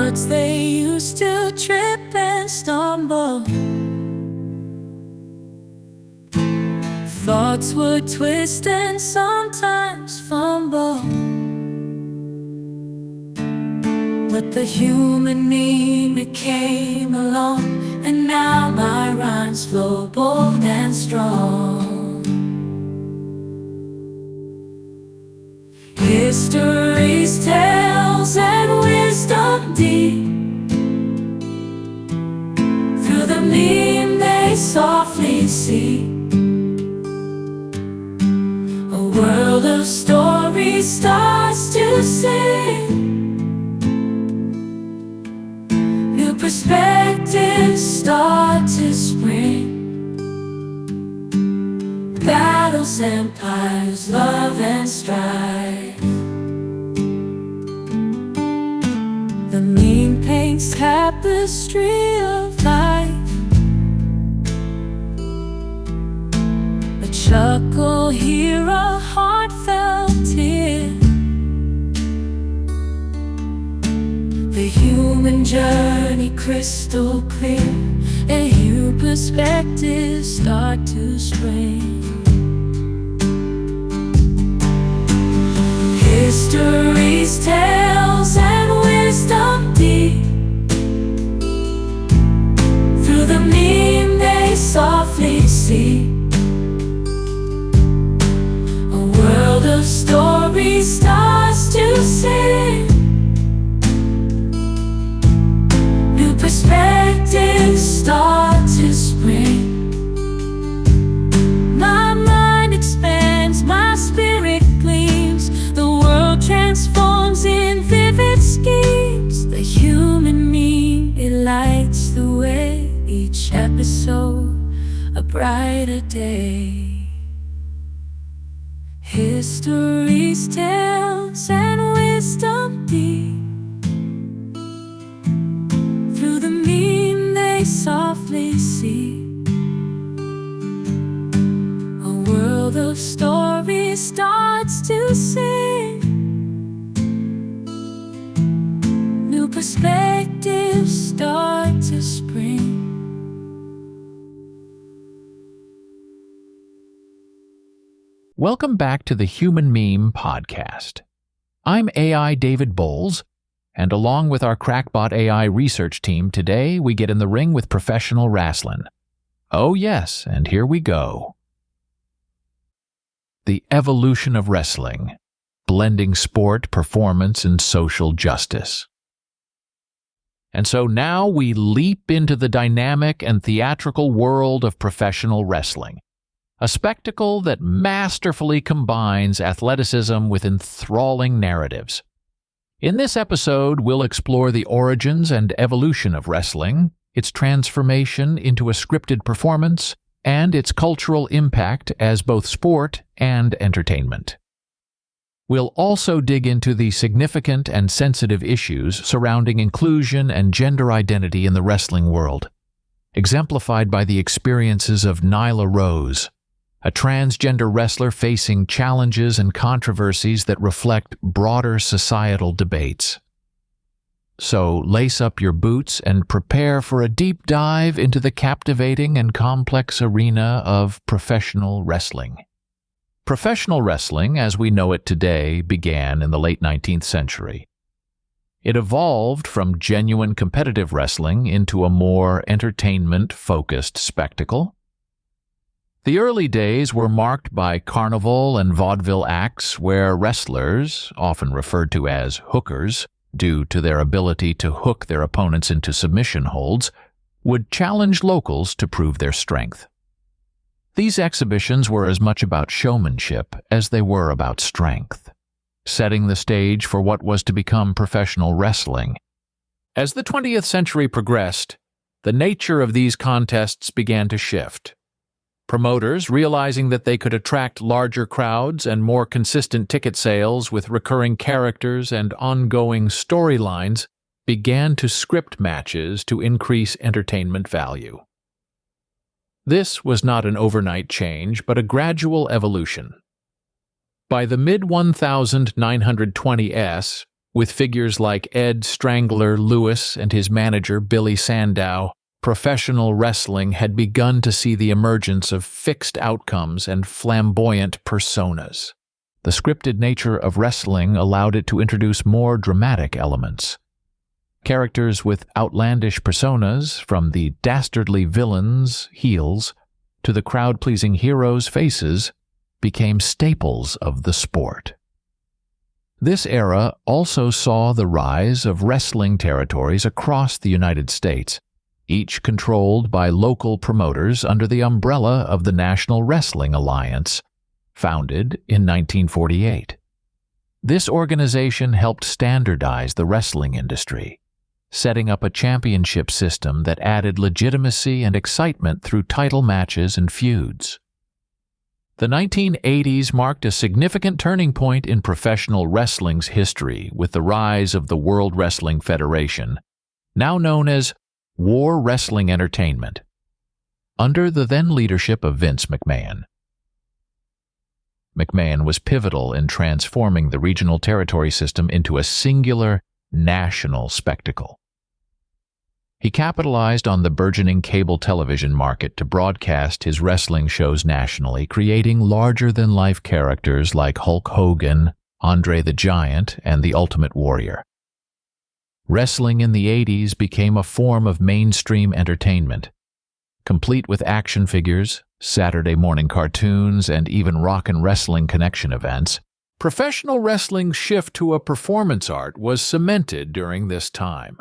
words they used to trip and stumble. Thoughts would twist and sometimes fumble. But the human meme, it came along, and now my rhymes flow bold and strong. History's tales and wisdom deep, through the meme they softly see. A world of stories starts to sing. New perspectives start to spring. Battles, empires, love and strife. The meme paints tapestry of life. A chuckle here, a heartfelt tear. The human journey crystal clear, and new perspectives start to spring. History's tales and wisdom deep, through the meme they softly see. A world of stories starts to sing. New perspectives start to spring. My mind expands, my spirit gleams. The world transforms in vivid schemes. The human meme, it lights the way. Each episode, a brighter day. History's tales and wisdom deep, through the meme they softly see. A world of stories starts to sing. New perspectives start to spring. Welcome back to the Human Meme Podcast. I'm AI David Bowles, and along with our Crackbot AI research team, today we get in the ring with professional Rasslin. Oh yes, and here we go. The evolution of wrestling, blending sport, performance, and social justice. And so now we leap into the dynamic and theatrical world of professional wrestling, a spectacle that masterfully combines athleticism with enthralling narratives. In this episode, we'll explore the origins and evolution of wrestling, its transformation into a scripted performance, and its cultural impact as both sport and entertainment. We'll also dig into the significant and sensitive issues surrounding inclusion and gender identity in the wrestling world, exemplified by the experiences of Nyla Rose, a transgender wrestler facing challenges and controversies that reflect broader societal debates. So lace up your boots and prepare for a deep dive into the captivating and complex arena of professional wrestling. Professional wrestling, as we know it today, began in the late 19th century. It evolved from genuine competitive wrestling into a more entertainment-focused spectacle. The early days were marked by carnival and vaudeville acts where wrestlers, often referred to as hookers, due to their ability to hook their opponents into submission holds, would challenge locals to prove their strength. These exhibitions were as much about showmanship as they were about strength, setting the stage for what was to become professional wrestling. As the 20th century progressed, the nature of these contests began to shift. Promoters, realizing that they could attract larger crowds and more consistent ticket sales with recurring characters and ongoing storylines, began to script matches to increase entertainment value. This was not an overnight change, but a gradual evolution. By the mid-1920s, With figures like Ed Strangler Lewis and his manager Billy Sandow, professional wrestling had begun to see the emergence of fixed outcomes and flamboyant personas. The scripted nature of wrestling allowed it to introduce more dramatic elements. Characters with outlandish personas, from the dastardly villains, heels, to the crowd-pleasing heroes, faces, became staples of the sport. This era also saw the rise of wrestling territories across the United States, each controlled by local promoters under the umbrella of the National Wrestling Alliance, founded in 1948. This organization helped standardize the wrestling industry, setting up a championship system that added legitimacy and excitement through title matches and feuds. The 1980s marked a significant turning point in professional wrestling's history with the rise of the World Wrestling Federation, now known as War Wrestling Entertainment, under the then leadership of Vince McMahon. McMahon was pivotal in transforming the regional territory system into a singular, national spectacle. He capitalized on the burgeoning cable television market to broadcast his wrestling shows nationally, creating larger-than-life characters like Hulk Hogan, Andre the Giant, and the Ultimate Warrior. Wrestling in the 80s became a form of mainstream entertainment, complete with action figures, Saturday morning cartoons, and even rock and wrestling connection events. Professional wrestling's shift to a performance art was cemented during this time.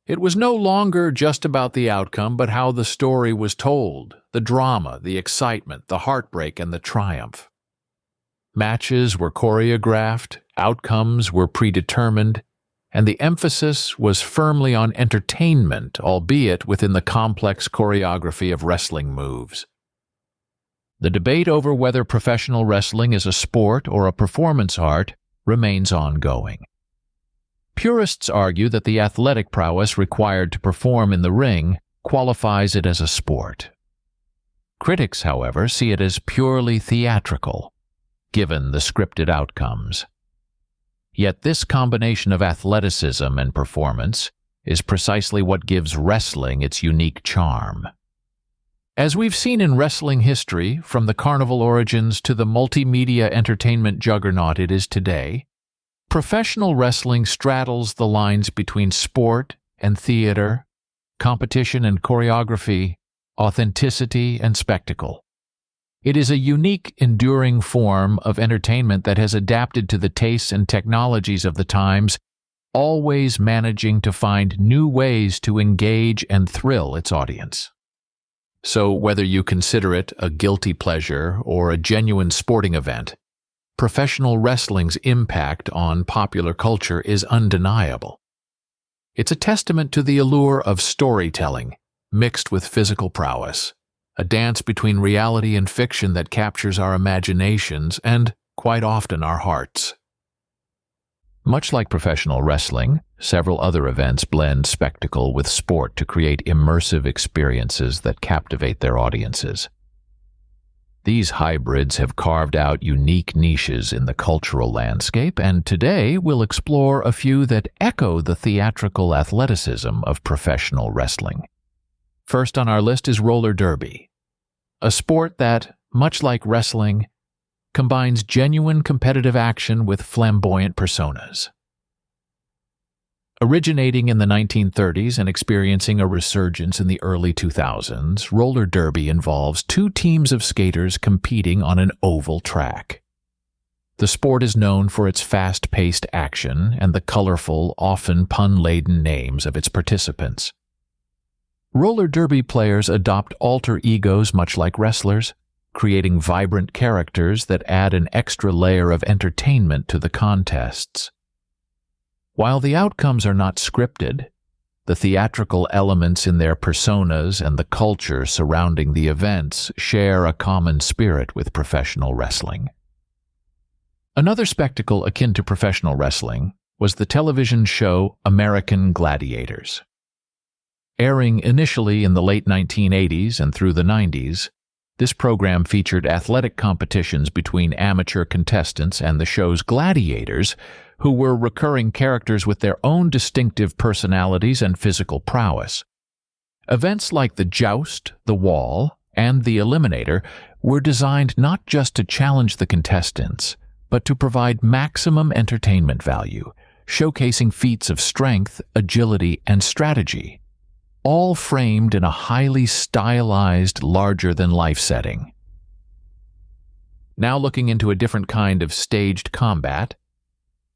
It was no longer just about the outcome, but how the story was told, the drama, the excitement, the heartbreak, and the triumph. Matches were choreographed, outcomes were predetermined, and the emphasis was firmly on entertainment, albeit within the complex choreography of wrestling moves. The debate over whether professional wrestling is a sport or a performance art remains ongoing. Purists argue that the athletic prowess required to perform in the ring qualifies it as a sport. Critics, however, see it as purely theatrical, given the scripted outcomes. Yet this combination of athleticism and performance is precisely what gives wrestling its unique charm. As we've seen in wrestling history, from the carnival origins to the multimedia entertainment juggernaut it is today, professional wrestling straddles the lines between sport and theater, competition and choreography, authenticity and spectacle. It is a unique, enduring form of entertainment that has adapted to the tastes and technologies of the times, always managing to find new ways to engage and thrill its audience. So whether you consider it a guilty pleasure or a genuine sporting event, professional wrestling's impact on popular culture is undeniable. It's a testament to the allure of storytelling, mixed with physical prowess, a dance between reality and fiction that captures our imaginations and, quite often, our hearts. Much like professional wrestling, several other events blend spectacle with sport to create immersive experiences that captivate their audiences. These hybrids have carved out unique niches in the cultural landscape, and today we'll explore a few that echo the theatrical athleticism of professional wrestling. First on our list is roller derby, a sport that, much like wrestling, combines genuine competitive action with flamboyant personas. Originating in the 1930s and experiencing a resurgence in the early 2000s, roller derby involves two teams of skaters competing on an oval track. The sport is known for its fast-paced action and the colorful, often pun-laden names of its participants. Roller derby players adopt alter egos much like wrestlers, creating vibrant characters that add an extra layer of entertainment to the contests. While the outcomes are not scripted, the theatrical elements in their personas and the culture surrounding the events share a common spirit with professional wrestling. Another spectacle akin to professional wrestling was the television show American Gladiators. Airing initially in the late 1980s and through the 90s, this program featured athletic competitions between amateur contestants and the show's gladiators, who were recurring characters with their own distinctive personalities and physical prowess. Events like the Joust, the Wall, and the Eliminator were designed not just to challenge the contestants, but to provide maximum entertainment value, showcasing feats of strength, agility, and strategy, all framed in a highly stylized, larger-than-life setting. Now looking into a different kind of staged combat,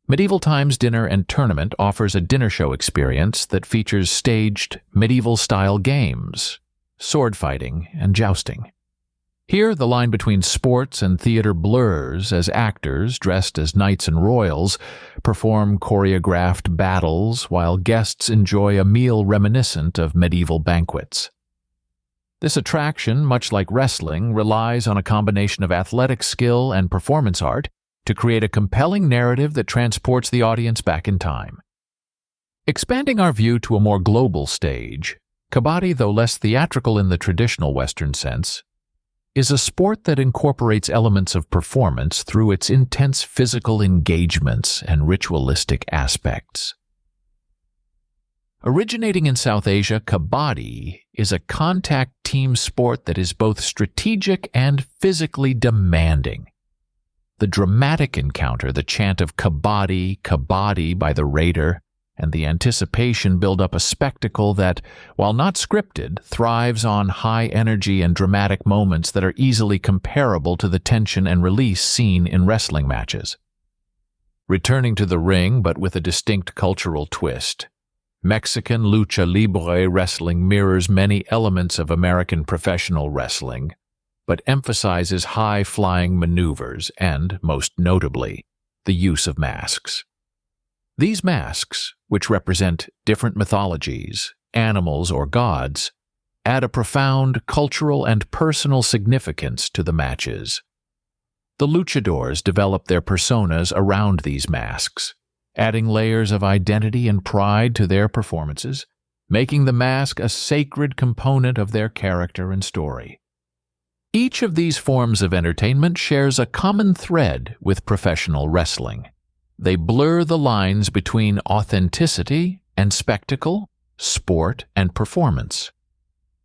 Medieval Times Dinner and Tournament offers a dinner show experience that features staged, medieval-style games, sword fighting, and jousting. Here, the line between sports and theater blurs as actors, dressed as knights and royals, perform choreographed battles while guests enjoy a meal reminiscent of medieval banquets. This attraction, much like wrestling, relies on a combination of athletic skill and performance art to create a compelling narrative that transports the audience back in time. Expanding our view to a more global stage, kabaddi, though less theatrical in the traditional Western sense, is a sport that incorporates elements of performance through its intense physical engagements and ritualistic aspects. Originating in South Asia, kabaddi is a contact team sport that is both strategic and physically demanding. The dramatic encounter, the chant of "Kabaddi, Kabaddi" by the raider, and the anticipation build up a spectacle that, while not scripted, thrives on high energy and dramatic moments that are easily comparable to the tension and release seen in wrestling matches. Returning to the ring, but with a distinct cultural twist, Mexican lucha libre wrestling mirrors many elements of American professional wrestling, but emphasizes high-flying maneuvers and, most notably, the use of masks. These masks, which represent different mythologies, animals, or gods, add a profound cultural and personal significance to the matches. The luchadors develop their personas around these masks, adding layers of identity and pride to their performances, making the mask a sacred component of their character and story. Each of these forms of entertainment shares a common thread with professional wrestling. They blur the lines between authenticity and spectacle, sport and performance.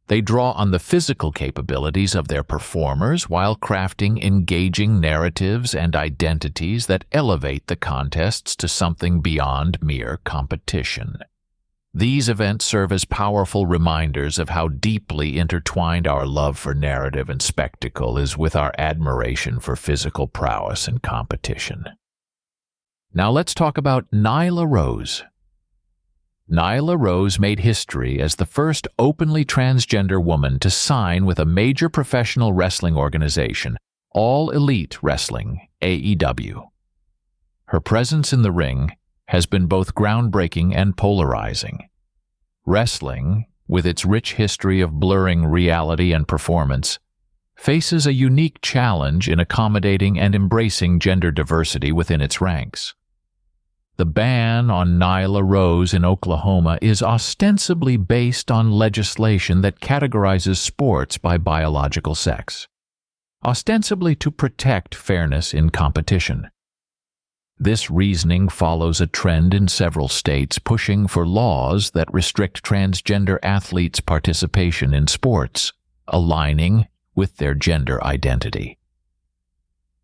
They draw on the physical capabilities of their performers while crafting engaging narratives and identities that elevate the contests to something beyond mere competition. These events serve as powerful reminders of how deeply intertwined our love for narrative and spectacle is with our admiration for physical prowess and competition. Now let's talk about Nyla Rose. Nyla Rose made history as the first openly transgender woman to sign with a major professional wrestling organization, All Elite Wrestling, AEW. Her presence in the ring has been both groundbreaking and polarizing. Wrestling, with its rich history of blurring reality and performance, faces a unique challenge in accommodating and embracing gender diversity within its ranks. The ban on Nyla Rose in Oklahoma is ostensibly based on legislation that categorizes sports by biological sex, ostensibly to protect fairness in competition. This reasoning follows a trend in several states pushing for laws that restrict transgender athletes' participation in sports, aligning with their gender identity.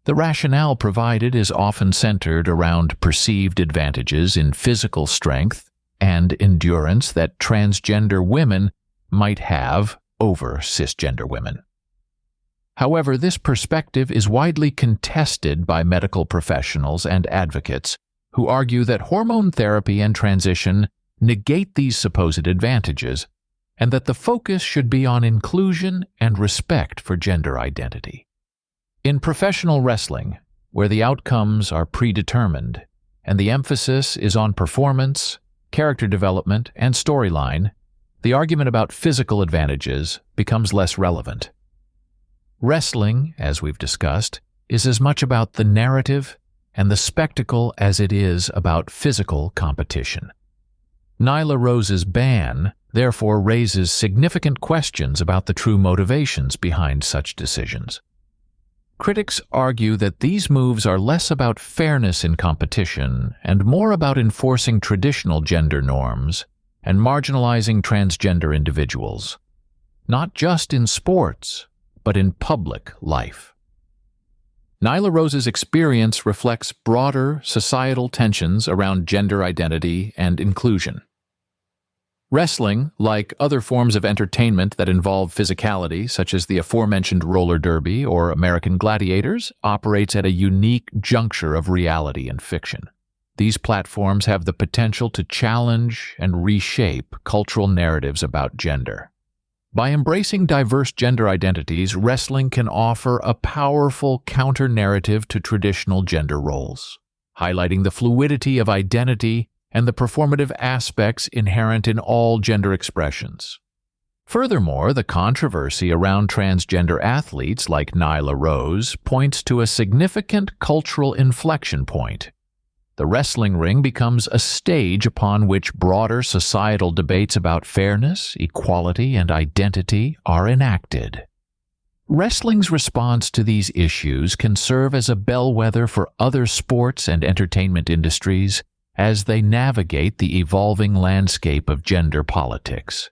The rationale provided is often centered around perceived advantages in physical strength and endurance that transgender women might have over cisgender women. However, this perspective is widely contested by medical professionals and advocates who argue that hormone therapy and transition negate these supposed advantages, and that the focus should be on inclusion and respect for gender identity. In professional wrestling, where the outcomes are predetermined and the emphasis is on performance, character development, and storyline, the argument about physical advantages becomes less relevant. Wrestling, as we've discussed, is as much about the narrative and the spectacle as it is about physical competition. Nyla Rose's ban, therefore, raises significant questions about the true motivations behind such decisions. Critics argue that these moves are less about fairness in competition and more about enforcing traditional gender norms and marginalizing transgender individuals, not just in sports, but in public life. Nyla Rose's experience reflects broader societal tensions around gender identity and inclusion. Wrestling, like other forms of entertainment that involve physicality, such as the aforementioned roller derby or American Gladiators, operates at a unique juncture of reality and fiction. These platforms have the potential to challenge and reshape cultural narratives about gender. By embracing diverse gender identities, wrestling can offer a powerful counter-narrative to traditional gender roles, highlighting the fluidity of identity and the performative aspects inherent in all gender expressions. Furthermore, the controversy around transgender athletes like Nyla Rose points to a significant cultural inflection point. The wrestling ring becomes a stage upon which broader societal debates about fairness, equality, and identity are enacted. Wrestling's response to these issues can serve as a bellwether for other sports and entertainment industries as they navigate the evolving landscape of gender politics.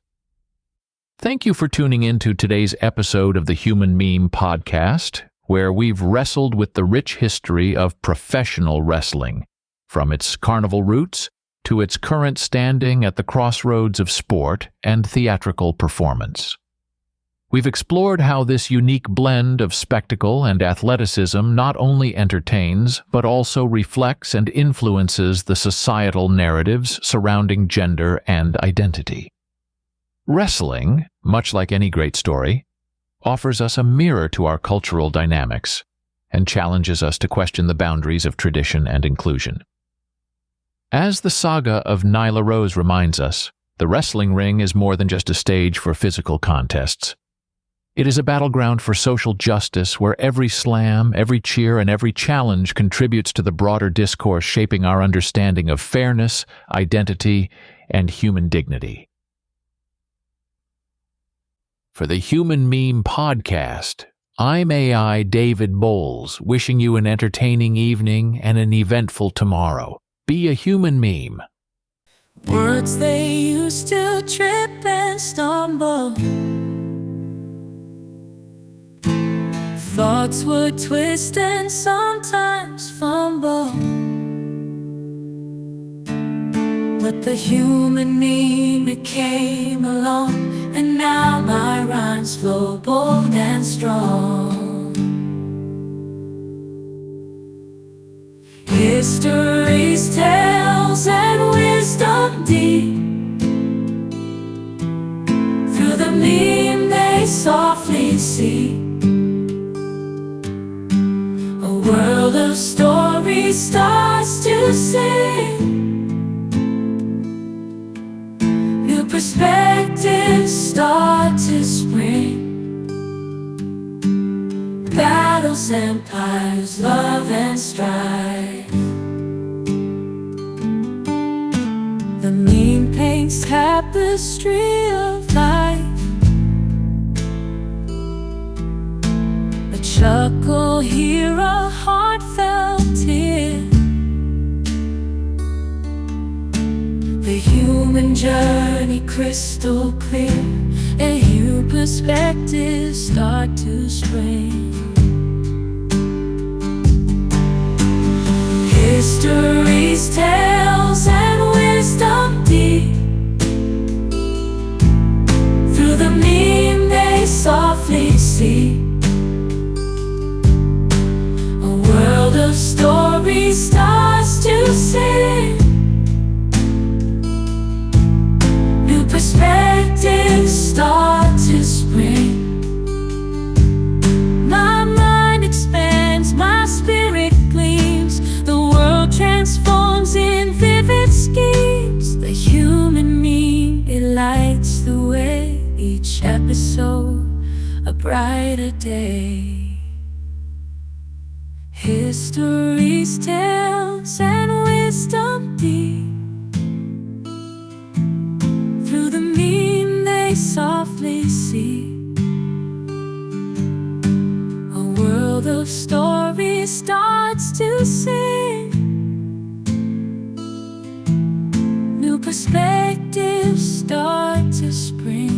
Thank you for tuning in to today's episode of the Human Meme Podcast, where we've wrestled with the rich history of professional wrestling, from its carnival roots to its current standing at the crossroads of sport and theatrical performance. We've explored how this unique blend of spectacle and athleticism not only entertains, but also reflects and influences the societal narratives surrounding gender and identity. Wrestling, much like any great story, offers us a mirror to our cultural dynamics and challenges us to question the boundaries of tradition and inclusion. As the saga of Nyla Rose reminds us, the wrestling ring is more than just a stage for physical contests. It is a battleground for social justice where every slam, every cheer, and every challenge contributes to the broader discourse shaping our understanding of fairness, identity, and human dignity. For the Human Meme Podcast, I'm AI David Bowles, wishing you an entertaining evening and an eventful tomorrow. Be a human meme. Words they used to trip and stumble. Thoughts would twist and sometimes fumble. But the human meme, it came along, and now my rhymes flow bold and strong. History's tales and wisdom deep, through the meme they softly see. A world of stories starts to sing. New perspectives start to spring. Battles, empires, love and strife. The meme paints tapestry of life. A chuckle here, a heartfelt tear. The human journey crystal clear, and new perspectives start to spring. History's tales and wisdom deep, through the meme they softly see. A world of stories starts to sing. New perspectives start to spring. My mind expands, my spirit gleams. The world transforms in vivid schemes. The human meme, it lights the way. Each episode, a brighter day. History's tales and wisdom deep, through the meme they softly see. A world of of stories starts to sing. New perspectives start to spring.